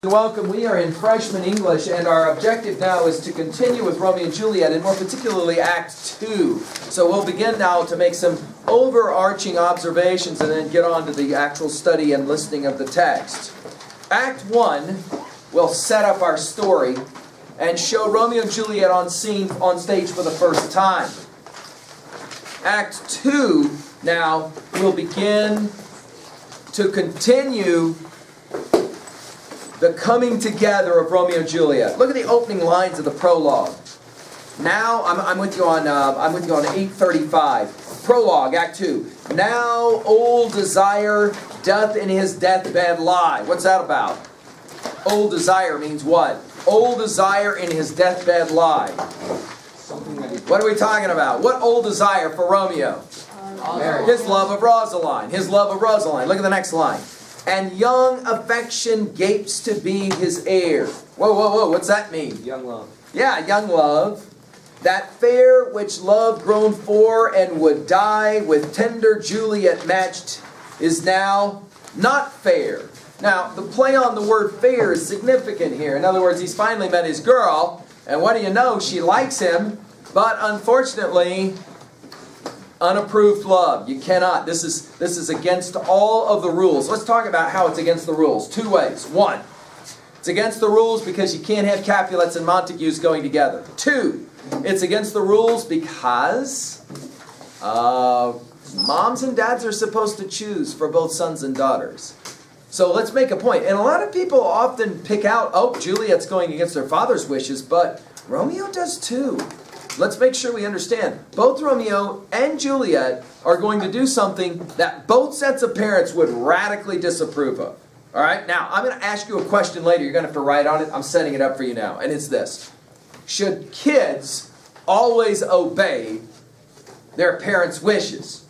Welcome. We are in freshman English, and our objective now is to continue with Romeo and Juliet, and more particularly Act 2. So we'll begin now to make some overarching observations and then get on to the actual study and listening of the text. Act 1 will set up our story and show Romeo and Juliet on stage for the first time. Act 2 now will begin to continue the coming together of Romeo and Juliet. Look at the opening lines of the prologue. Now, I'm with you on 835. Prologue, Act 2. Now old desire doth in his deathbed lie. What's that about? Old desire means what? Old desire in his deathbed lie. What are we talking about? What old desire for Romeo? His love of Rosaline. His love of Rosaline. Look at the next line. And young affection gapes to be his heir. Whoa, whoa, whoa, what's that mean? Young love. Yeah, young love. That fair which love grown for and would die with tender Juliet matched is now not fair. Now, the play on the word fair is significant here. In other words, he's finally met his girl, and what do you know? She likes him, but unfortunately, unapproved love. You cannot. This is against all of the rules. Let's talk about how it's against the rules. Two ways. One, it's against the rules because you can't have Capulets and Montagues going together. Two, it's against the rules because moms and dads are supposed to choose for both sons and daughters. So let's make a point. And a lot of people often pick out, oh, Juliet's going against her father's wishes, but Romeo does too. Let's make sure we understand. Both Romeo and Juliet are going to do something that both sets of parents would radically disapprove of. All right? Now, I'm going to ask you a question later. You're going to have to write on it. I'm setting it up for you now. And it's this. Should kids always obey their parents' wishes?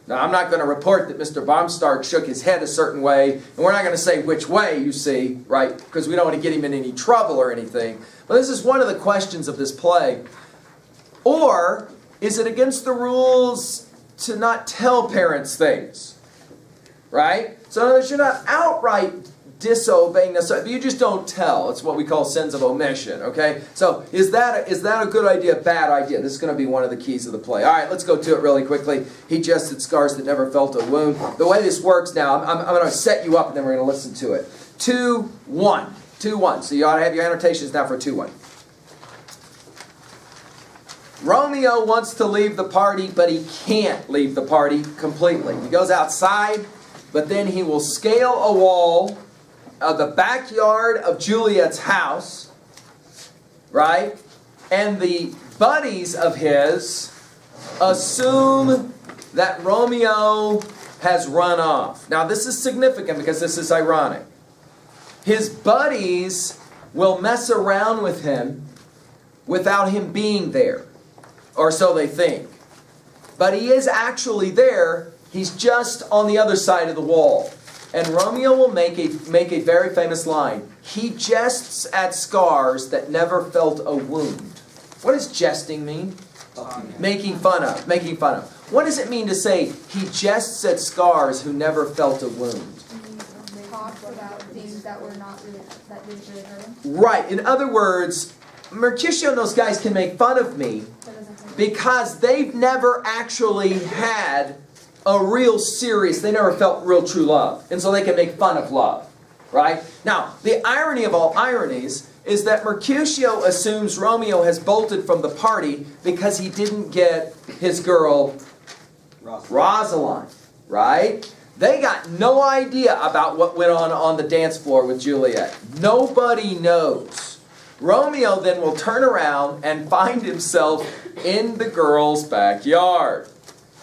Now, I'm not going to report that Mr. Baumstark shook his head a certain way. And we're not going to say which way, you see, right? Because we don't want to get him in any trouble or anything. But this is one of the questions of this play. Or is it against the rules to not tell parents things? Right? So in other words, you're not outright disobeying necessarily. You just don't tell. It's what we call sins of omission. Okay? So is that a good idea, bad idea? This is going to be one of the keys of the play. All right, let's go to it really quickly. He jested scars that never felt a wound. The way this works now, I'm going to set you up and then we're going to listen to it. 2-1. 2-1. So you ought to have your annotations now for 2-1. Romeo wants to leave the party, but he can't leave the party completely. He goes outside, but then he will scale a wall of the backyard of Juliet's house, right? And the buddies of his assume that Romeo has run off. Now, this is significant because this is ironic. His buddies will mess around with him without him being there. Or so they think. But he is actually there. He's just on the other side of the wall. And Romeo will make a very famous line. He jests at scars that never felt a wound. What does jesting mean? Making fun of. Making fun of. What does it mean to say he jests at scars who never felt a wound? Talks about things that didn't really hurt him. Right. In other words, Mercutio and those guys can make fun of me because they've never actually had a real serious, they never felt real true love. And so they can make fun of love. Right? Now, the irony of all ironies is that Mercutio assumes Romeo has bolted from the party because he didn't get his girl Rosaline. Right? They got no idea about what went on the dance floor with Juliet. Nobody knows. Romeo then will turn around and find himself in the girl's backyard.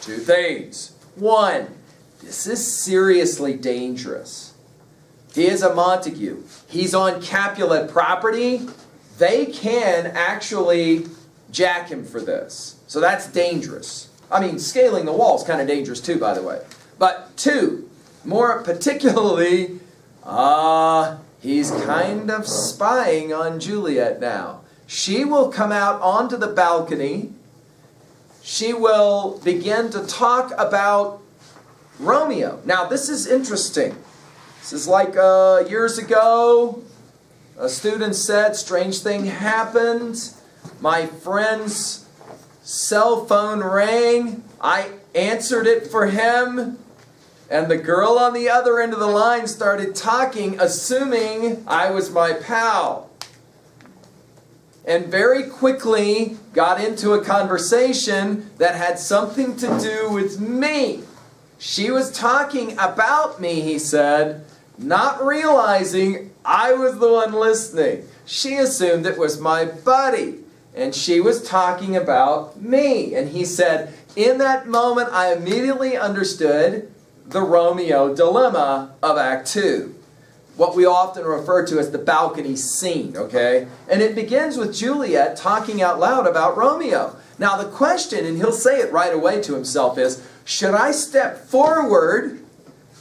Two things. One, this is seriously dangerous. He is a Montague. He's on Capulet property. They can actually jack him for this. So that's dangerous. I mean, scaling the wall is kind of dangerous too, by the way. But two, more particularly, he's kind of spying on Juliet now. She will come out onto the balcony. She will begin to talk about Romeo. Now, this is interesting. This is like years ago. A student said, strange thing happened. My friend's cell phone rang. I answered it for him. And the girl on the other end of the line started talking, assuming I was my pal. And very quickly got into a conversation that had something to do with me. She was talking about me, he said, not realizing I was the one listening. She assumed it was my buddy. And she was talking about me. And he said, in that moment, I immediately understood the Romeo dilemma of Act 2. What we often refer to as the balcony scene, okay? And it begins with Juliet talking out loud about Romeo. Now the question, and he'll say it right away to himself, is, should I step forward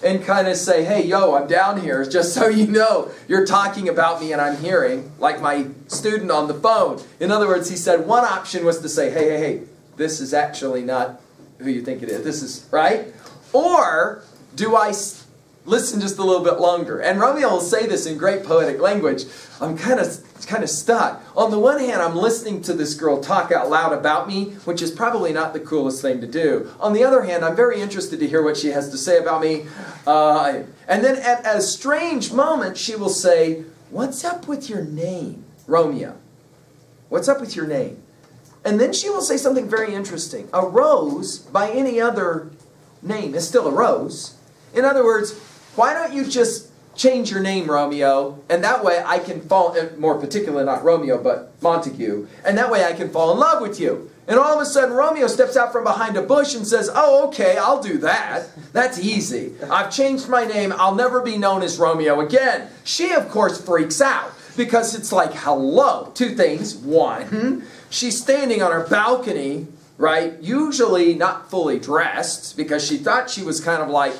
and kind of say, hey, yo, I'm down here, just so you know, you're talking about me and I'm hearing, like my student on the phone. In other words, he said one option was to say, hey, this is actually not who you think it is. This is, right? Or do I listen just a little bit longer? And Romeo will say this in great poetic language. I'm kind of stuck. On the one hand, I'm listening to this girl talk out loud about me, which is probably not the coolest thing to do. On the other hand, I'm very interested to hear what she has to say about me. And then at a strange moment, she will say, what's up with your name, Romeo? What's up with your name? And then she will say something very interesting. A rose, by any other name, is still a rose. In other words, why don't you just change your name, Romeo, and that way I can fall, more particularly not Romeo, but Montague, and that way I can fall in love with you. And all of a sudden, Romeo steps out from behind a bush and says, oh, okay, I'll do that. That's easy. I've changed my name. I'll never be known as Romeo again. She, of course, freaks out because it's like, hello. Two things. One, she's standing on her balcony, right? Usually not fully dressed because she thought she was kind of like,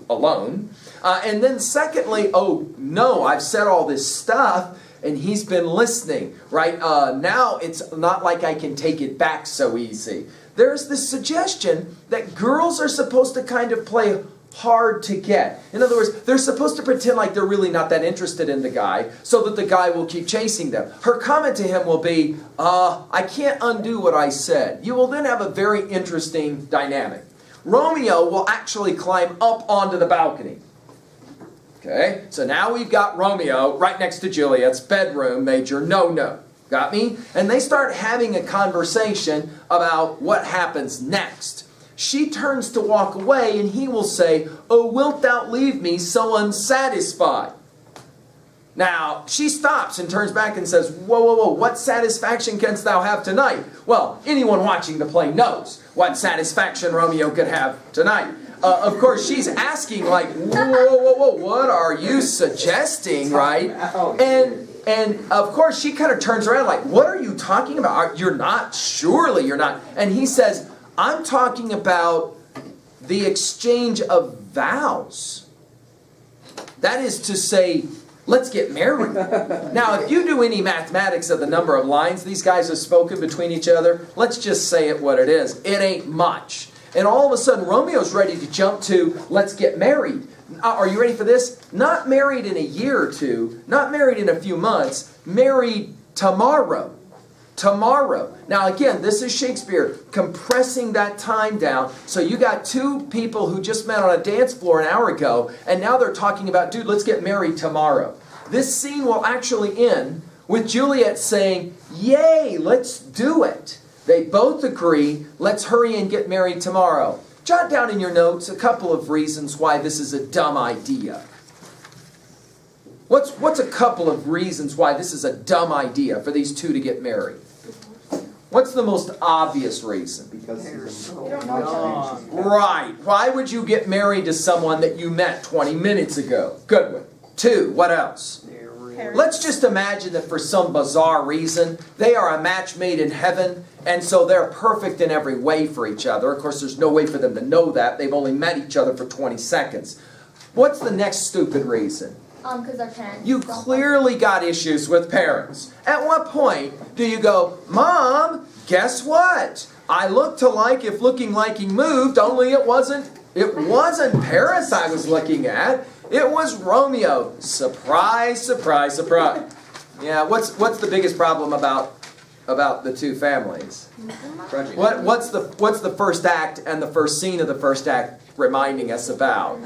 alone. And then secondly, oh no, I've said all this stuff and he's been listening, right? Now it's not like I can take it back so easy. There's this suggestion that girls are supposed to kind of play hard to get. In other words, they're supposed to pretend like they're really not that interested in the guy so that the guy will keep chasing them. Her comment to him will be, I can't undo what I said. You will then have a very interesting dynamic. Romeo will actually climb up onto the balcony. Okay, so now we've got Romeo right next to Juliet's bedroom, major no-no. Got me? And they start having a conversation about what happens next. She turns to walk away and he will say, oh, wilt thou leave me so unsatisfied? Now, she stops and turns back and says, whoa, what satisfaction canst thou have tonight? Well, anyone watching the play knows what satisfaction Romeo could have tonight. Of course, she's asking like, whoa, what are you suggesting, right? And of course, she kind of turns around like, what are you talking about? You're not, surely you're not. And he says, I'm talking about the exchange of vows. That is to say, let's get married. Now, if you do any mathematics of the number of lines these guys have spoken between each other, let's just say it what it is. It ain't much. And all of a sudden, Romeo's ready to jump to, let's get married. Are you ready for this? Not married in a year or two, not married in a few months, married tomorrow. Tomorrow. Now again, this is Shakespeare compressing that time down. So you got two people who just met on a dance floor an hour ago, and now they're talking about, dude, let's get married tomorrow. This scene will actually end with Juliet saying, yay, let's do it. They both agree, let's hurry and get married tomorrow. Jot down in your notes a couple of reasons why this is a dumb idea. What's a couple of reasons why this is a dumb idea for these two to get married? What's the most obvious reason? Because You don't know each other. Right. Why would you get married to someone that you met 20 minutes ago? Good one. Two, what else? Let's just imagine that for some bizarre reason, they are a match made in heaven, and so they're perfect in every way for each other. Of course, there's no way for them to know that. They've only met each other for 20 seconds. What's the next stupid reason? Because their parents. You clearly got issues with parents. At what point do you go, Mom, guess what? I looked alike if looking like he moved, only it wasn't Paris I was looking at. It was Romeo. Surprise, surprise, surprise. Yeah, what's the biggest problem about the two families? What's the first act and the first scene of the first act reminding us about?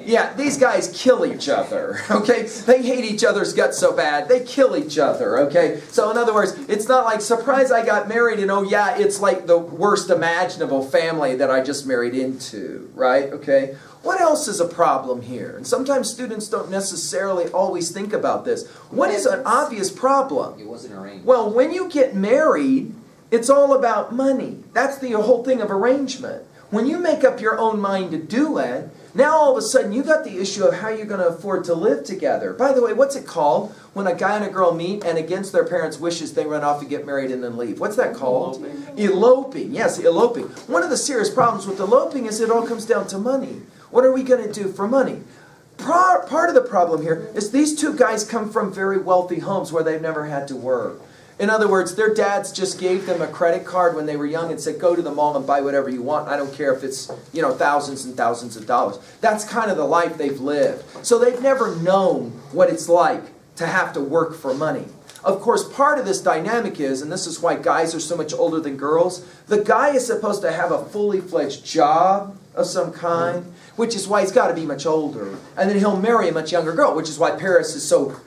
Yeah, these guys kill each other, okay? They hate each other's guts so bad, they kill each other, okay? So in other words, it's not like, surprise, I got married, and oh yeah, it's like the worst imaginable family that I just married into, right? Okay? What else is a problem here? And sometimes students don't necessarily always think about this. What is an obvious problem? It wasn't arranged. Well, when you get married, it's all about money. That's the whole thing of arrangement. When you make up your own mind to do it, now all of a sudden you got the issue of how you're going to afford to live together. By the way, what's it called when a guy and a girl meet and against their parents' wishes they run off and get married and then leave? What's that called? Eloping. Eloping. Yes, eloping. One of the serious problems with eloping is it all comes down to money. What are we going to do for money? Part of the problem here is these two guys come from very wealthy homes where they've never had to work. In other words, their dads just gave them a credit card when they were young and said, go to the mall and buy whatever you want. I don't care if it's, thousands and thousands of dollars. That's kind of the life they've lived. So they've never known what it's like to have to work for money. Of course, part of this dynamic is, and this is why guys are so much older than girls, the guy is supposed to have a fully fledged job of some kind, which is why he's got to be much older. And then he'll marry a much younger girl, which is why Paris is so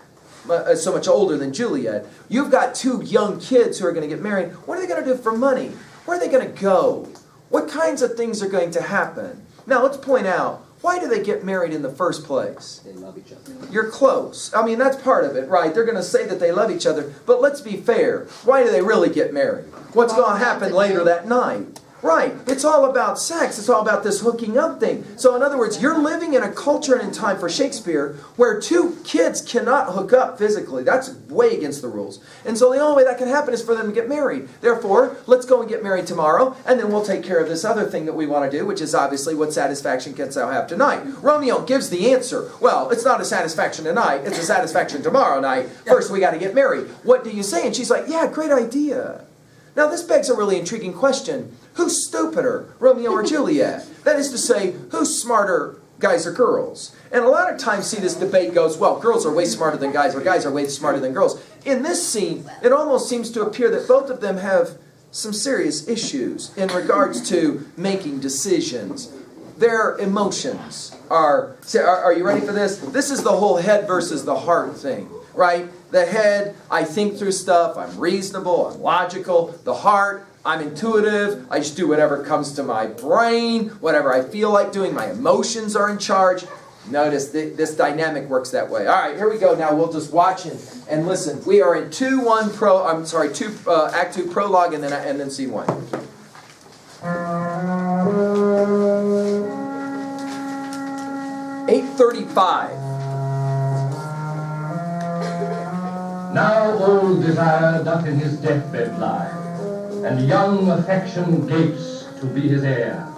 much older than Juliet. You've got two young kids who are going to get married. What are they going to do for money? Where are they going to go? What kinds of things are going to happen? Now, let's point out, why do they get married in the first place? They love each other. You're close. I mean, that's part of it, right? They're going to say that they love each other, but let's be fair. Why do they really get married? What's going to happen later that night? Right. It's all about sex. It's all about this hooking up thing. So in other words, you're living in a culture and in time for Shakespeare where two kids cannot hook up physically. That's way against the rules. And so the only way that can happen is for them to get married. Therefore, let's go and get married tomorrow, and then we'll take care of this other thing that we want to do, which is obviously what satisfaction canst thou have tonight. Romeo gives the answer. Well, it's not a satisfaction tonight. It's a satisfaction tomorrow night. First, we got to get married. What do you say? And she's like, yeah, great idea. Now, this begs a really intriguing question. Who's stupider, Romeo or Juliet? That is to say, who's smarter, guys or girls? And a lot of times, see, this debate goes, well, girls are way smarter than guys, or guys are way smarter than girls. In this scene, it almost seems to appear that both of them have some serious issues in regards to making decisions. Their emotions are you ready for this? This is the whole head versus the heart thing, right? The head, I think through stuff, I'm reasonable, I'm logical. The heart, I'm intuitive, I just do whatever comes to my brain, whatever I feel like doing, my emotions are in charge. Notice this dynamic works that way. All right, here we go now. We'll just watch and listen. We are in Act 2 prologue and then scene 1. "8:35. Now old desire doth in his deathbed lie, and young affection gapes to be his heir.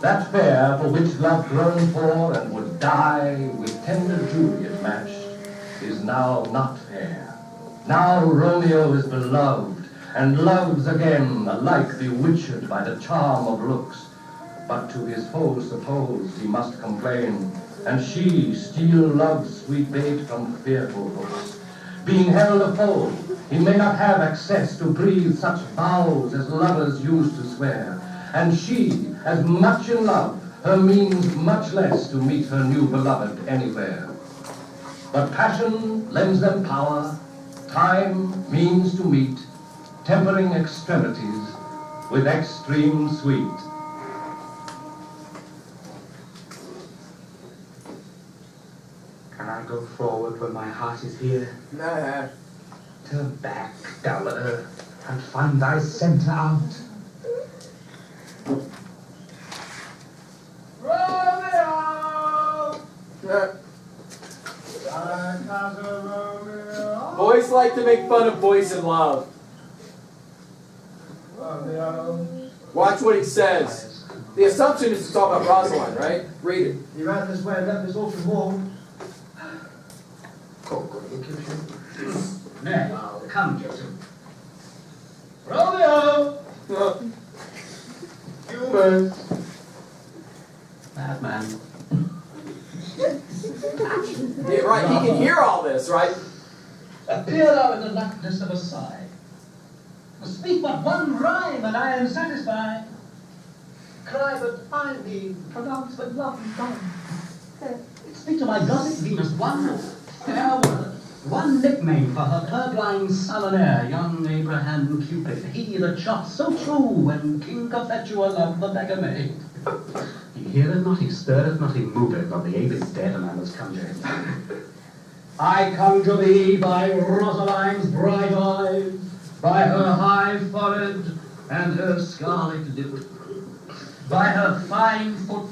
That fair for which love groaned for and would die with tender Juliet matched, is now not fair. Now Romeo is beloved, and loves again, alike bewitched by the charm of looks. But to his foes suppose he must complain, and she steal love's sweet bait from fearful hooks. Being held a foe, he may not have access to breathe such vows as lovers used to swear, and she, as much in love, her means much less to meet her new beloved anywhere. But passion lends them power, time means to meet, tempering extremities with extreme sweet. Can I go forward when my heart is here? Nah. Turn back, dull earth, and find thy centre out. Boys like to make fun of boys in love. Watch what he says. The assumption is to talk about Rosalind, right? Read it. You ran this way and left this orphan warm. Now, come, Joseph. Romeo! Humans! Madman. Appear thou in the likeness of a sigh. Speak but one rhyme, and I am satisfied. Cry but I thee, pronounce but love and gone. Speak to my gossip Venus one fair word, one nickname for her purblind sullen air, young Abraham Cupid, he that shot so true when King Cophetua loved the beggar maid. He heareth not, he stirreth not, he moveth, but the ape is dead and I must conjure him. I conjure thee by Rosaline's bright eyes, by her high forehead and her scarlet lip, by her fine foot,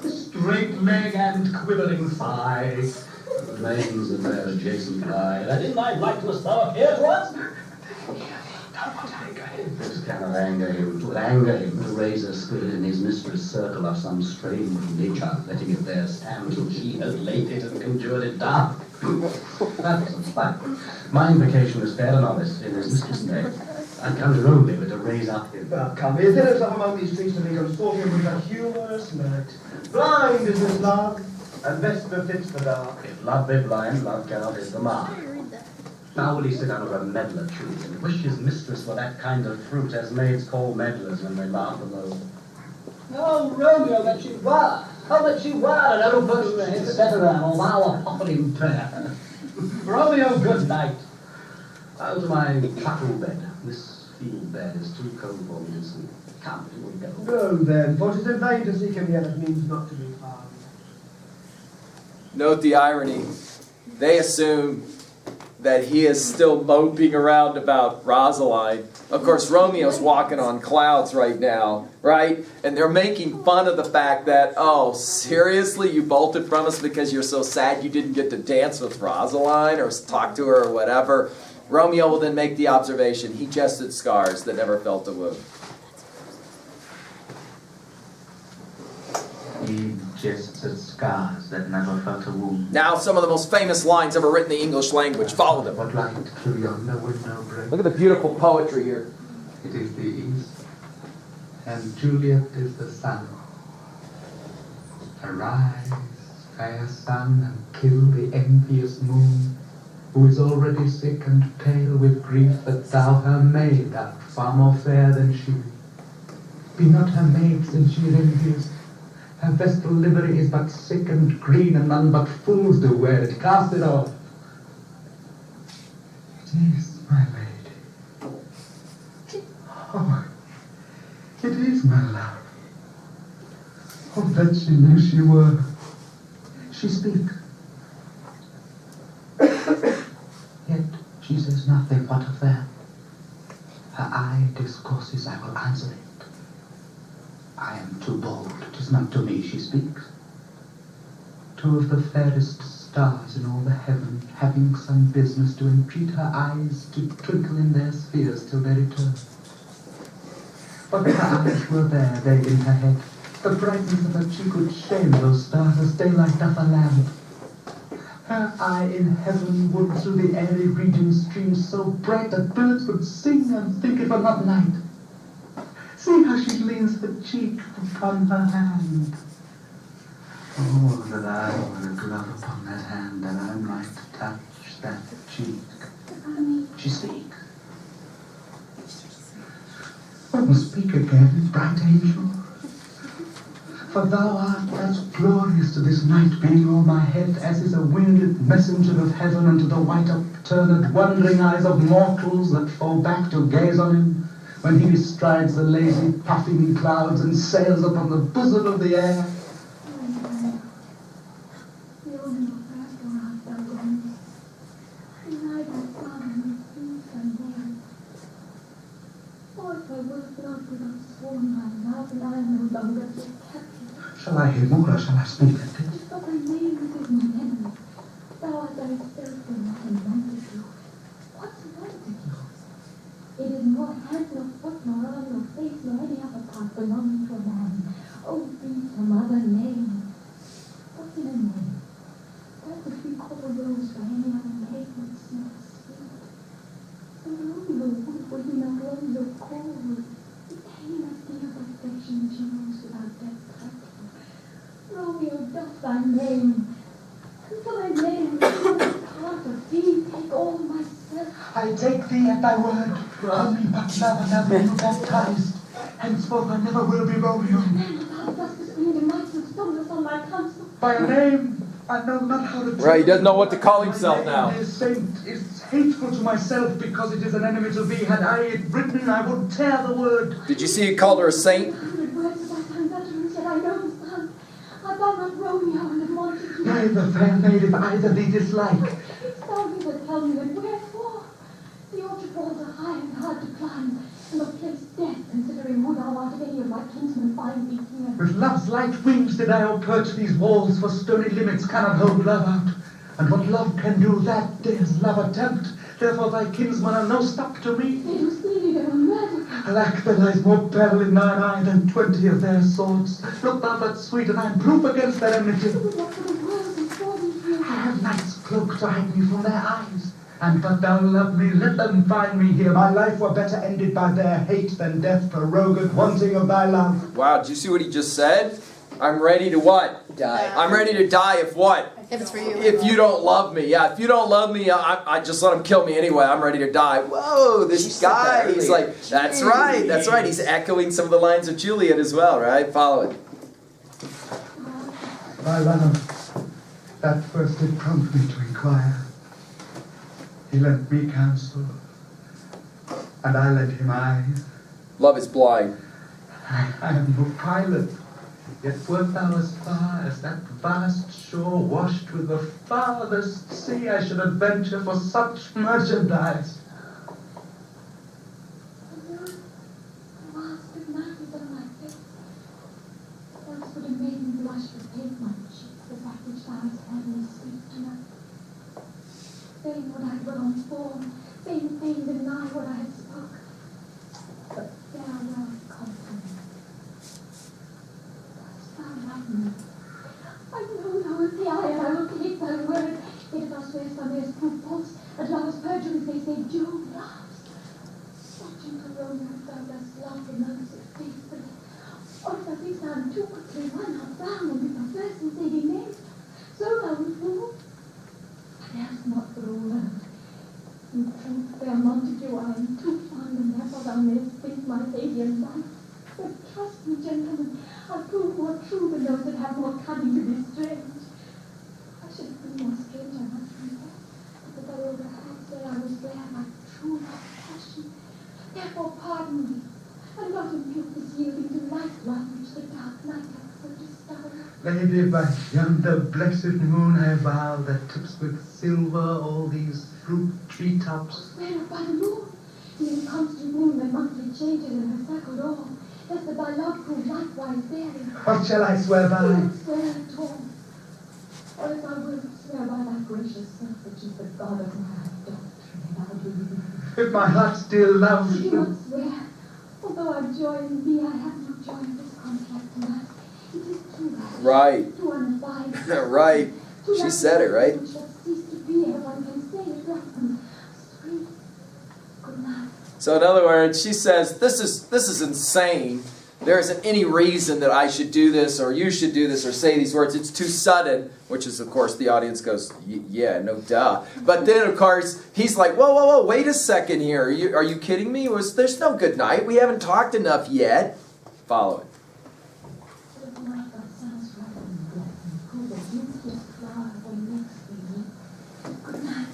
straight leg and quivering thigh, the veins of their adjacent eye, that in thy likeness thou appear to us. This cannot anger him. It would anger him to raise a spirit in his mistress' circle of some strange nature, letting it there stand till she has laid it and conjured it down. That was fine. My invocation is fair and honest in his mistress' name. I conjure only with to raise up him. Well, come, is there some among these streets to be consortium with a humorous merit? Blind is this love, and best befits the dark. If love be blind, love cannot hit the mark. Now will he sit under a medlar tree and wish his mistress for that kind of fruit as maids call medlars when they laugh alone? Oh, Romeo, that she were! Oh, that she were an open, etc., or thou a pocketing pair. Romeo, good night. Out to my truckle bed. This field bed is too cold for me to sleep. Come, here we go. Go then, for 'tis in vain to seek him yet, it means not to be found. Note the irony. They assume that he is still moping around about Rosaline. Of course, Romeo's walking on clouds right now, right? And they're making fun of the fact that, oh, seriously, you bolted from us because you're so sad you didn't get to dance with Rosaline or talk to her or whatever. Romeo will then make the observation, he jested scars that never felt a wound. He jested scars that never felt a wound. Now, some of the most famous lines ever written in the English language. Follow them. What light through yonder window breaks? Look at the beautiful poetry here. It is the east, and Juliet is the sun. Arise, fair sun, and kill the envious moon, who is already sick and pale with grief that thou her maid art far more fair than she. Be not her maid since she is envious. Her vestal livery is but sick and green, and none but fools do wear it. Cast it off. It is my lady. Oh, it is my love. Oh, that she knew she were. She speaks. Yet she says nothing but of that. Her eye discourses, I will answer it. I am too bold, 'tis not to me she speaks. Two of the fairest stars in all the heaven, having some business, to entreat her eyes to twinkle in their spheres till they return. But her eyes were there, they in her head. The brightness of her cheek would shame those stars as daylight doth a lamp. Her eye in heaven would through the airy region stream so bright that birds would sing and think it were not night. See how she leans her cheek upon her hand. Oh, that I were a glove upon that hand, and I might touch that cheek. She speaks. Oh, speak again, bright angel. For thou art as glorious to this night being o'er my head as is a winged messenger of heaven unto the white upturned wondering eyes of mortals that fall back to gaze on him when he bestrides the lazy puffing clouds and sails upon the bosom of the air. Shall I hear more or shall I speak at this? But thy name is in my memory. Thou art thyself the nothing wonderful. What's wonderful? It is nor hand, nor foot, nor arm, nor face, nor any other part belonging to a man. Oh, be some other name. What's in a name? That which we call a rose by any other name would smell sweet. So Romeo would for him a rose of cold. It came as dear of affection which knows without depth. Romeo, doth thy name, and for thy name, part of thee take all all myself. I take thee at thy word. Only but love and have been baptized. Henceforth I never will be Romeo. Man without justice bring the mice and stumblers on my counsel. By a name I know not how to Right, he doesn't know what to call himself now. My name is saint is hateful to myself because it is an enemy to thee. Had I it written, I would tear the word. Did you see he called her a saint? 100 words of thy tongue utterance, yet I know the sun. I thought not Romeo and have wanted you. Neither, fair maid, if either thee dislike. Canst thou neither tell me and wherefore? The orchard walls are high and hard to climb, and the place death, considering who thou art, if any of my kinsmen find thee here. With love's light wings did I outperch these walls, for stony limits cannot hold love out. And what love can do, that dares love attempt. Therefore thy kinsmen are no stop to me. They do steal you, they will murder. Alack, there lies more peril in thine eye than 20 of their swords. Look thou but sweet, and I am proof against their enmity. What for the world before thee here? I have night's cloak to hide me from their eyes. And but thou love me, let them find me here. My life were better ended by their hate than death prorogued, wanting of thy love. Wow, did you see what he just said? I'm ready to what? Die. I'm ready to die if what? If it's for you. If you don't love me. Yeah, if you don't love me, I just let him kill me anyway. I'm ready to die. Whoa, She this said that guy, he's earlier. like, that's right, that's right. He's echoing some of the lines of Juliet as well, right? Follow it. My love, that first did prompt me to inquire. He lent me counsel, and I lent him eyes. Love is blind. I am no pilot, yet wert thou as far as that vast shore washed with the farthest sea, I should adventure for such merchandise. Mask of night is on my face. Once would a maiden blush with paint my cheeks, as that which thou hast had me sweet tonight. Fain would I dwell on form, fain deny what I had spoke. But farewell, compliment. Dost thou love me? I know thou wilt say aye, and I will take thy word. Yet if thou swearest thou mayest prove false, and lovers perjuries they say Jove laughs. What gentle Romeo, if thou dost love, renounce it faithfully. Or if thou thinkst I am too quickly, why not frown and be perverse and say thee nay? So thou wilt fool. There's not the word. In truth, fair Montague, I am too fond, and therefore thou mayest think my lady a life. But trust me, gentlemen, I'll prove more true than those that have more cunning to be strange. I should have been more strange, I must confess, but that I overheard say I was there my true love passion. Therefore pardon me, and not impute this yielding to light love which the dark night hath so discovered. Lady, by yonder blessed moon I vow that tips with silver all these fruit treetops. Where by the moon, the inconstant moon that monthly changes in her circled all, lest that thy love prove likewise therein. What shall I swear Do by? not swear at all. Or if I will swear by thy gracious self, which is the God of my doctrine, and I believe. If my heart still loves Do you. not swear. Although I joy in thee, I have no joy in this contract tonight. It is too rash, Right. too unadvised. Right. Too She much said it, right? which shall cease to be ere one can say it welcome. Sweet good night. So in other words, she says, this is insane. There isn't any reason that I should do this or you should do this or say these words. It's too sudden, which is, of course, the audience goes, yeah, no duh. But then, of course, he's like, whoa, wait a second here. Are you kidding me? There's no good night. We haven't talked enough yet. Follow it. Good night, thou sounds right and blessing, who the beauteous flower for next thee. Good night.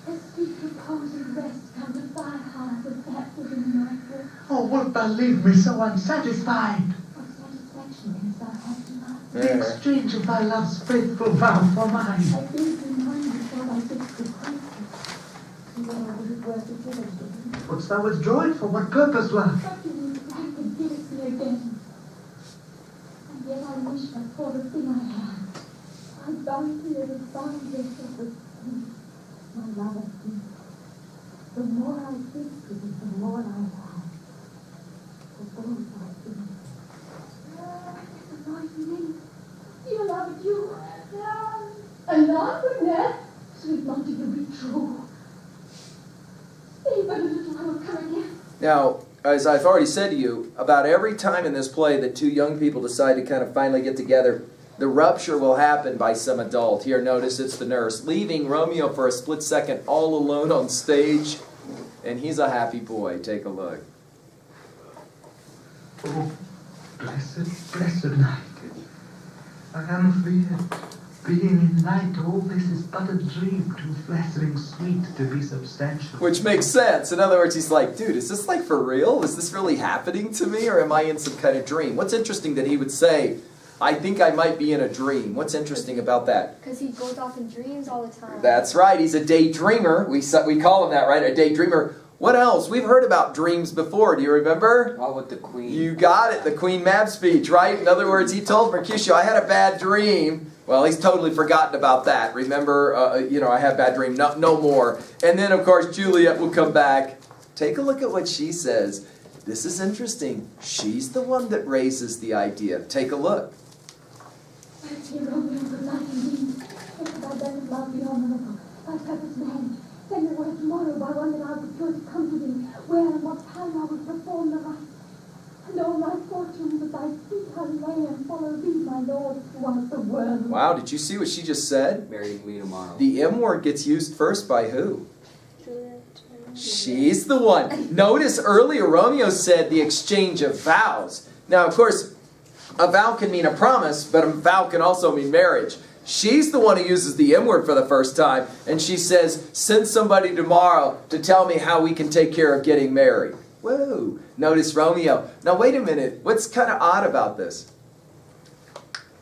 As sweet repose and rest come to thy heart as that within my breast. Oh, wilt thou leave me so unsatisfied? What satisfaction canst thou have tonight? The exchange of thy love's faithful vow for mine. I gave thee mine before thy fixed request. See whether I was worth it again. Wouldst thou withdraw it? For what purpose, love? What do you think and give it me again? And yet I wish but for the thing I had. I bound thee as a boundless of the sea. My love of thee. The more I think to thee, the more I have. For both I think. It's a noisy name. You love it, you. And not Burnett. Sweet Montague, be true. Stay but a little, I will come again. Now, as I've already said to you, about every time in this play that two young people decide to kind of finally get together, The rupture will happen by some adult. Here, notice it's the nurse, leaving Romeo for a split second all alone on stage. And he's a happy boy. Take a look. Oh, blessed night. I am afraid, being in night, all this is but a dream, too flattering sweet to be substantial. Which makes sense. In other words, he's like, dude, is this like for real? Is this really happening to me, or am I in some kind of dream? What's interesting that he would say, I think I might be in a dream. What's interesting about that? Because he goes off in dreams all the time. That's right. He's a daydreamer. We call him that, right? A daydreamer. What else? We've heard about dreams before. Do you remember? Oh, with the queen. You got it. The Queen Mab speech, right? In other words, he told Mercutio, I had a bad dream. Well, he's totally forgotten about that. Remember, I had a bad dream. No more. And then, of course, Juliet will come back. Take a look at what she says. This is interesting. She's the one that raises the idea. Take a look. Dear Romeo, good night indeed. If thy best love be honorable, thy purpose man, send me word tomorrow by one that I will procure to come to thee, where and what time I will perform the rite. And all my fortune with thy sweetheart lay and follow thee, my lord, throughout the world. Wow, did you see what she just said? Marry me tomorrow. The M word gets used first by who? She's the one. Notice earlier Romeo said the exchange of vows. Now, of course, a vow can mean a promise, but a vow can also mean marriage. She's the one who uses the M word for the first time, and she says, send somebody tomorrow to tell me how we can take care of getting married. Whoa. Notice Romeo. Now, wait a minute. What's kind of odd about this?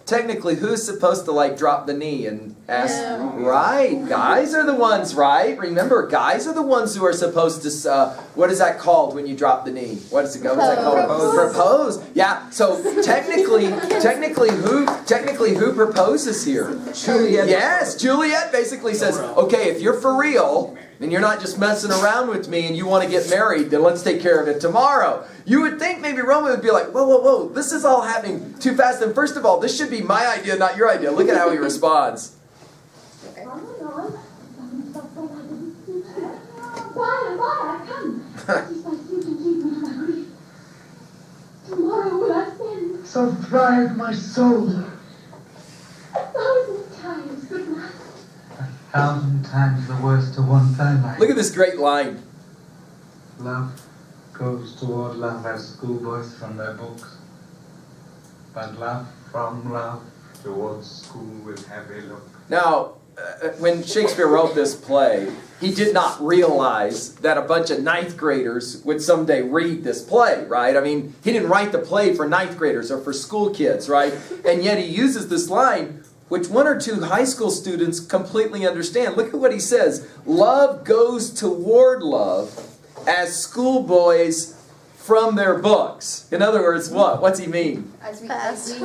Technically, who's supposed to drop the knee and ask? Right, guys are the ones, right? Remember, guys are the ones who are supposed to. What is that called when you drop the knee? What's that called? Propose. Yeah. So technically, who proposes here? Juliet. Yes, Juliet basically says, okay, if you're for real, and you're not just messing around with me and you want to get married, then let's take care of it tomorrow. You would think maybe Romeo would be like, whoa, this is all happening too fast. And first of all, this should be my idea, not your idea. Look at how he responds. Why I come? Just like you can keep me to my grief. Tomorrow will I send So thrive my soul. 1,000 times good night. 1,000 times the worse to one thy life. Look at this great line. Love goes toward love as schoolboys from their books, but love from love towards school with heavy look. Now, when Shakespeare wrote this play, he did not realize that a bunch of ninth graders would someday read this play, right? I mean, he didn't write the play for ninth graders or for school kids, right? And yet he uses this line, which one or two high school students completely understand. Look at what he says. Love goes toward love as schoolboys from their books. In other words, what? What's he mean? As we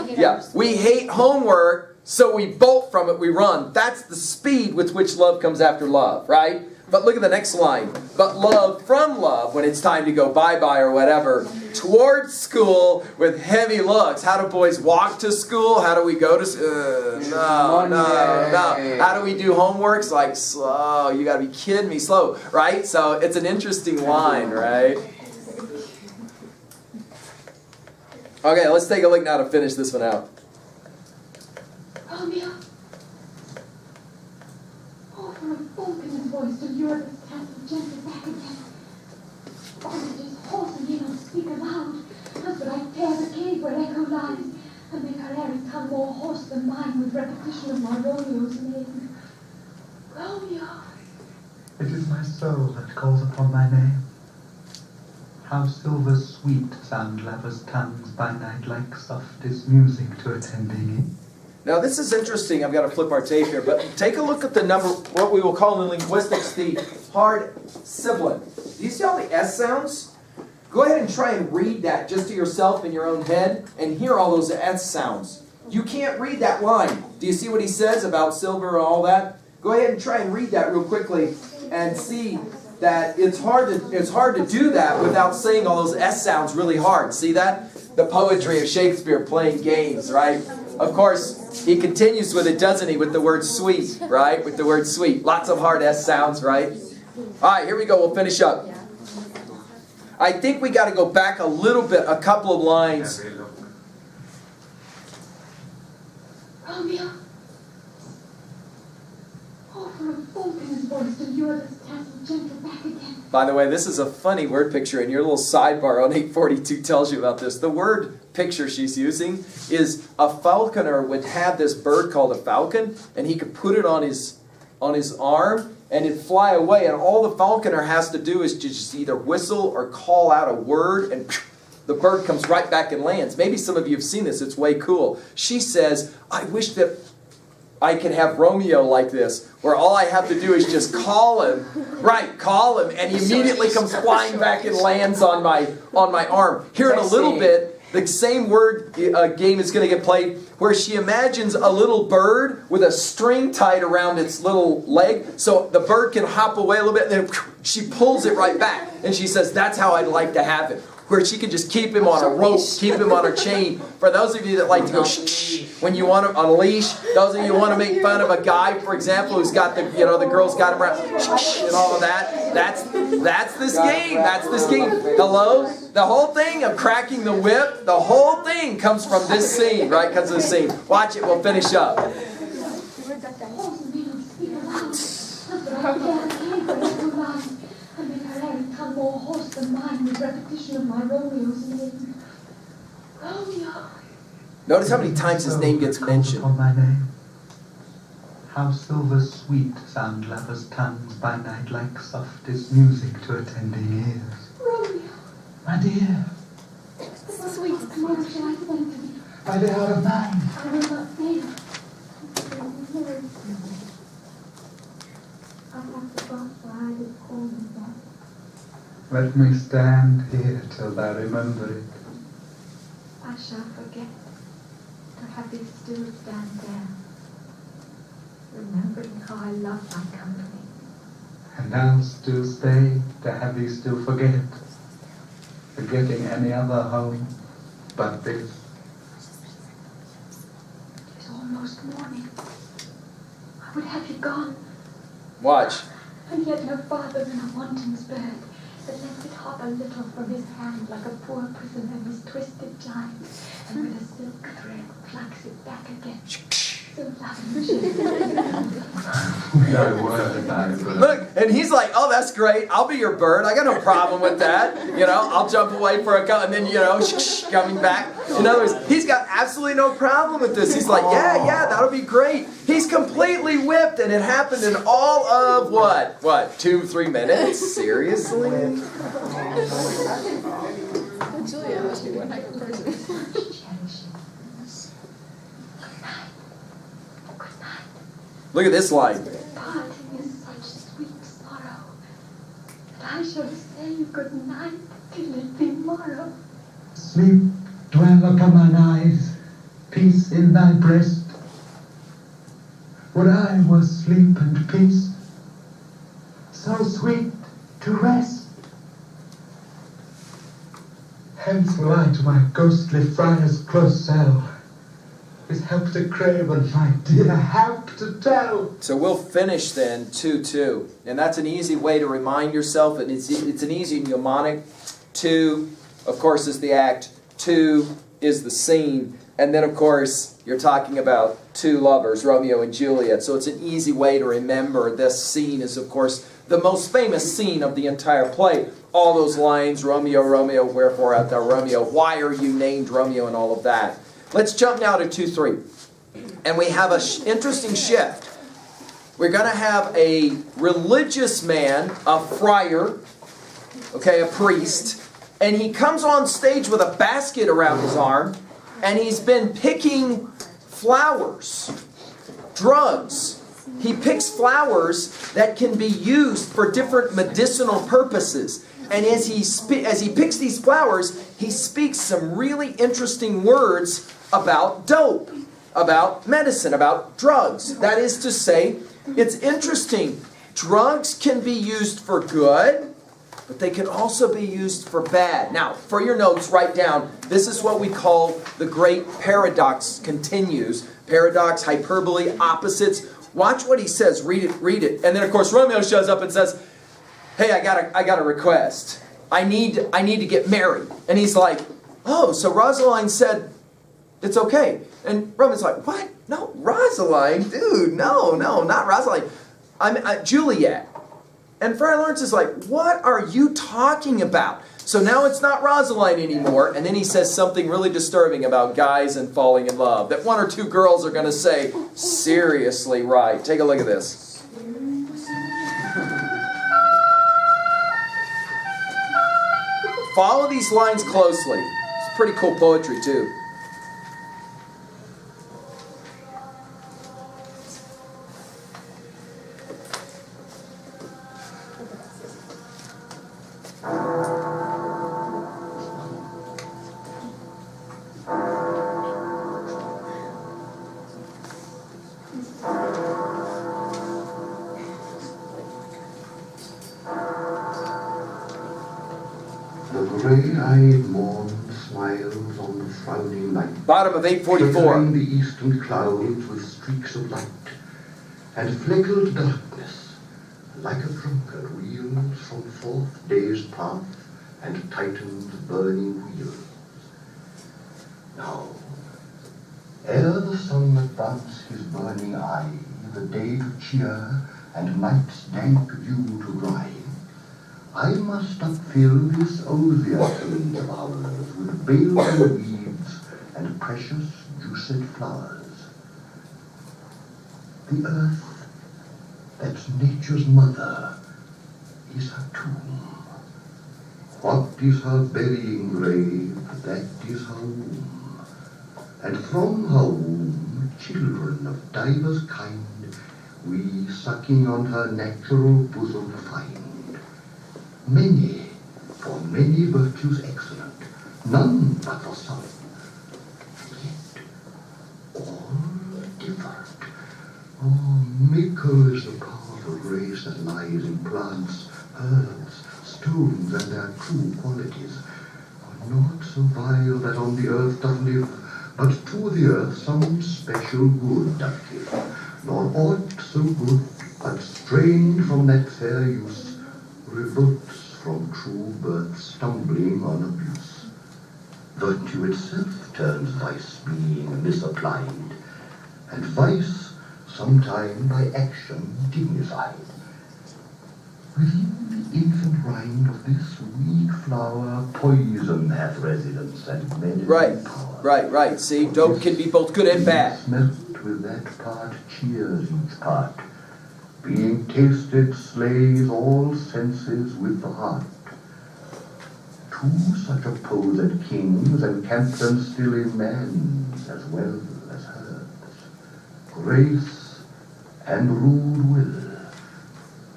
hate Yeah, we hate homework, so we bolt from it, we run. That's the speed with which love comes after love, right? But look at the next line. But love from love, when it's time to go bye-bye or whatever, towards school with heavy looks. How do boys walk to school? How do we go to no. How do we do homeworks? Like slow. You gotta be kidding me, slow, right? So it's an interesting line, right? Okay, let's take a look now to finish this one out. Romeo. Oh, for a falconer's voice to lure this castle gently back again. Oh, it is hoarse and he don't speak aloud. Thus would I tear the cave where echo lies, and make her airy tongue more hoarse than mine with repetition of my Romeo's name. Romeo. It is my soul that calls upon thy name. How silver sweet sound lovers' tongues by night, like softest music to attending in. Now this is interesting. I've got to flip our tape here, but take a look at the number, what we will call in linguistics the hard sibilant. Do you see all the S sounds? Go ahead and try and read that just to yourself in your own head and hear all those S sounds. You can't read that line. Do you see what he says about silver and all that? Go ahead and try and read that real quickly and see that it's hard to do that without saying all those S sounds really hard. See that? The poetry of Shakespeare playing games, right? Of course, he continues with it, doesn't he, with the word sweet, right? With the word sweet. Lots of hard S sounds, right? All right, here we go. We'll finish up. I think we got to go back a little bit, a couple of lines. Romeo. Oh, for a fault in his voice to lure this tassel gentle back again. By the way, this is a funny word picture, and your little sidebar on 842 tells you about this. The word picture she's using is a falconer would have this bird called a falcon, and he could put it on his arm, and it'd fly away, and all the falconer has to do is just either whistle or call out a word, and the bird comes right back and lands. Maybe some of you have seen this. It's way cool. She says, I wish that I could have Romeo like this, where all I have to do is just call him, and he immediately comes flying back and lands on my arm. Here in a little bit, the same word game is going to get played, where she imagines a little bird with a string tied around its little leg, so the bird can hop away a little bit, and then she pulls it right back, and she says, that's how I'd like to have it. Where she can just keep him on a rope, keep him on a chain. For those of you that like to go shh, when you want him on a leash, those of you who want to make fun of a guy, for example, who's got the girl's got him around shh, and all of that. That's this game. That's this game. Hello? The whole thing of cracking the whip, the whole thing comes from this scene, right? Comes from this scene. Watch it. We'll finish up. More horse than mine with repetition of my Romeo's name. Romeo. Notice how many times his name gets mentioned. On my name. How silver sweet sound lovers' tongues by night, like softest music to attending ears. Romeo. My dear, The sweetest moment shall I spend to thee. by the heart of mine. I will not fail. I have forgot why I did call me that. Let me stand here till thou remember it. I shall forget to have thee still stand there, remembering how I love thy company. And I'll still stay to have thee still forget, forgetting any other home but this. It is almost morning. I would have you gone, Watch. and yet no farther than a wanton's bird that lets it hop a little from his hand like a poor prisoner in his twisted giant, and with a silk thread plucks it back again. So loving. Thy word, thy bird. Look, and he's like, oh, that's great. I'll be your bird. I got no problem with that. I'll jump away for a couple, and then, coming back. In other words, he's got absolutely no problem with this. He's like, yeah, that'll be great. He's completely whipped, and it happened in all of what? 2-3 minutes? Seriously? Juliet must be one heck of a person. Look at this line. Parting is such sweet sorrow that I shall say good night till it be morrow. Sleep dwell upon mine eyes, peace in thy breast. Would I were sleep and peace, so sweet to rest. Hence will I to my ghostly friar's close cell, his help to crave and my dear help to tell. So we'll finish then 2-2. And that's an easy way to remind yourself, and it's an easy mnemonic. 2, of course, is the act. 2 is the scene. And then, of course, you're talking about two lovers, Romeo and Juliet. So it's an easy way to remember this scene is, of course, the most famous scene of the entire play. All those lines, Romeo, Romeo, wherefore art thou Romeo? Why are you named Romeo? And all of that. Let's jump now to 2-3. And we have an interesting shift. We're going to have a religious man, a friar, a priest, and he comes on stage with a basket around his arm, and he's been picking flowers, drugs. He picks flowers that can be used for different medicinal purposes. And as he picks these flowers, he speaks some really interesting words about dope, about medicine, about drugs. That is to say, it's interesting. Drugs can be used for good, but they can also be used for bad. Now, for your notes, write down, this is what we call the great paradox continues. Paradox, hyperbole, opposites. Watch what he says. Read it. And then, of course, Romeo shows up and says, hey, I got a request. I need to get married. And he's like, oh, so Rosaline said It's okay. And Romeo's like, what? No, Rosaline? Dude, no, not Rosaline. I'm Juliet. And Friar Lawrence is like, what are you talking about? So now it's not Rosaline anymore. And then he says something really disturbing about guys and falling in love. That one or two girls are going to say, seriously, right. Take a look at this. Follow these lines closely. It's pretty cool poetry, too. Grey-eyed morn smiles on the frowning night. Bottom of 844. Flickering the eastern clouds with streaks of light, and fleckled darkness, like a drunkard, wheels from forth day's path and tightens burning wheels. Now, ere the sun advance his burning eye, the day to cheer and night's dank view to dry, I must upfill this osier age of ours with baleful weeds and precious juiced flowers. The earth, that's nature's mother, is her tomb. What is her burying grave? That is her womb. And from her womb, children of divers kind, we sucking on her natural bosom find. Many, for many virtues excellent, none but for some, yet all different. Oh, mickle is the part of grace that lies in plants, herbs, stones, and their true qualities. For naught so vile that on the earth doth live, but to the earth some special good doth give, nor aught so good, but strained from that fair use, revolts from true birth, stumbling on abuse. Virtue itself turns vice, being misapplied, and vice sometime by action dignified. Within the infant rind of this weak flower, poison hath residence and medicine power. Right. See, dope can be both good and bad. Smelt with that part cheers each part. Being tasted slays all senses with the heart. Two such opposed kings encamp them still in man's as well as hers. Grace and rude will,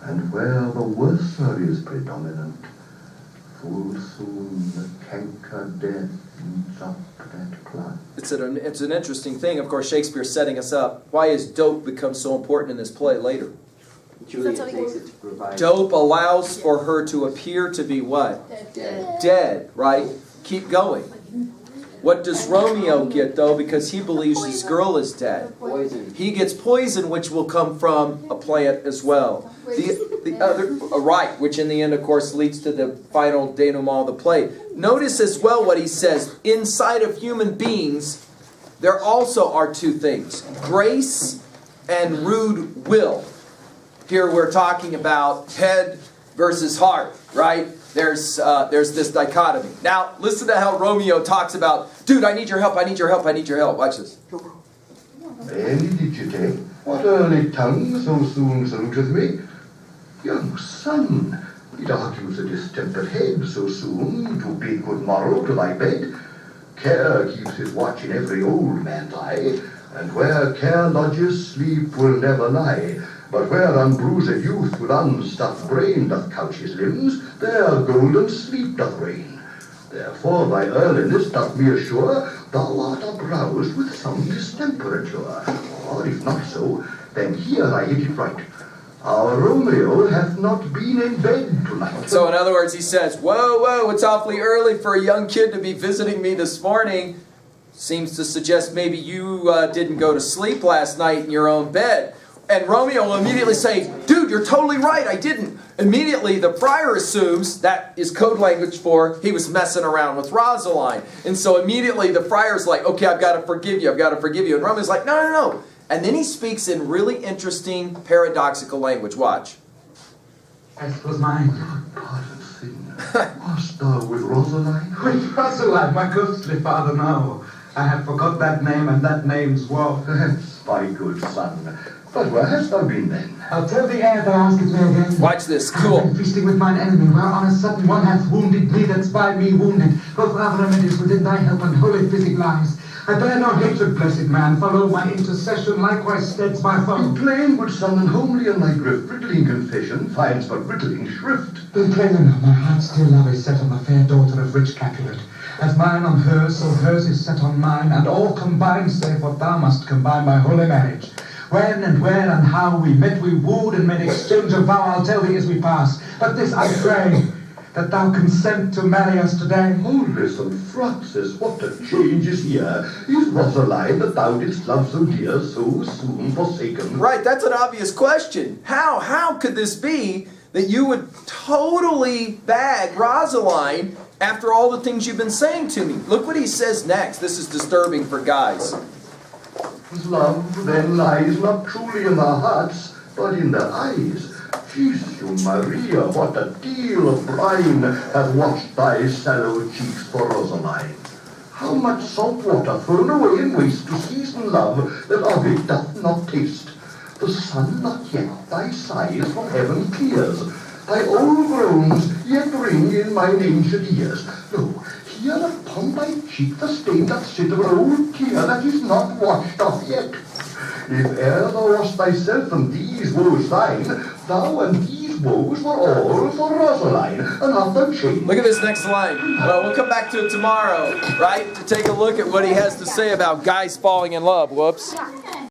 and where the worser is predominant, full soon the canker death eats up that plant. It's an interesting thing. Of course, Shakespeare's setting us up. Why is dope become so important in this play later? Juliet takes it to provide. Dope allows for her to appear to be what? Dead, right? Keep going. What does Romeo get, though, because he believes this girl is dead? Poison. He gets poison, which will come from a plant as well. The other, right, which in the end, of course, leads to the final denouement of the play. Notice as well what he says. Inside of human beings, there also are two things. Grace and rude will. Here we're talking about head versus heart, right? There's this dichotomy. Now, listen to how Romeo talks about, dude, I need your help, I need your help, I need your help. Watch this. Any digite, what early tongue so soon saluteth me? Young son, it argues a distempered head so soon to bid good morrow to thy bed. Care keeps his watch in every old man's eye, and where care lodges, sleep will never lie. But where unbruised youth with unstuffed brain doth couch his limbs, there golden sleep doth reign. Therefore thy earliness doth me assure thou art aroused with some distemperature. Or if not so, then here I hit it right. Our Romeo hath not been in bed tonight. So in other words, he says, whoa, it's awfully early for a young kid to be visiting me this morning. Seems to suggest maybe you didn't go to sleep last night in your own bed. And Romeo will immediately say, dude, you're totally right, I didn't. Immediately, the friar assumes that is code language for he was messing around with Rosaline. And so immediately the friar's like, okay, I've got to forgive you, I've got to forgive you. And Romeo's like, no, no, no. And then he speaks in really interesting paradoxical language. Watch. Best was mine. Pardon, thing. Wast thou with Rosaline? With Rosaline, my ghostly father, no. I have forgot that name and that name's woe. That's my good son. But where hast thou been then? I'll tell thee ere thou askest me again. Watch this, I have cool. been feasting with mine enemy, where on a sudden one hath wounded me that's by me wounded. Both other remedies within thy help and holy physic lies. I bear no hatred, blessed man, for lo, my intercession likewise steads my foe. Be plain, good son, and homely in thy grift. Brittling confession finds but brittling shrift. Be plain enough, my heart still love is set on the fair daughter of rich Capulet. As mine on hers, so hers is set on mine, and all combined save what thou must combine by holy marriage. When and where and how we met, we wooed and made exchange of vow, I'll tell thee as we pass. But this I pray, that thou consent to marry us today. Oh, listen, Francis, what a change is here. Is Rosaline that thou didst love so dear, so soon forsaken? Right, that's an obvious question. How could this be that you would totally bag Rosaline after all the things you've been saying to me? Look what he says next. This is disturbing for guys. Love then lies not truly in their hearts, but in their eyes. Jesus Maria, what a deal of brine hath washed thy sallow cheeks for Rosaline. How much salt water thrown away in waste to season love that of it doth not taste. The sun not yet thy sighs from heaven clears. Thy old groans yet ring in mine ancient ears. Lo, here upon thy cheek the stain doth sit of an old tear that is not washed off yet. If e'er thou wast thyself and these woes thine, thou and these woes were all for Rosaline, and hath thou changed. Look at this next line. Well, we'll come back to it tomorrow, right? To take a look at what he has to say about guys falling in love. Whoops. Yeah.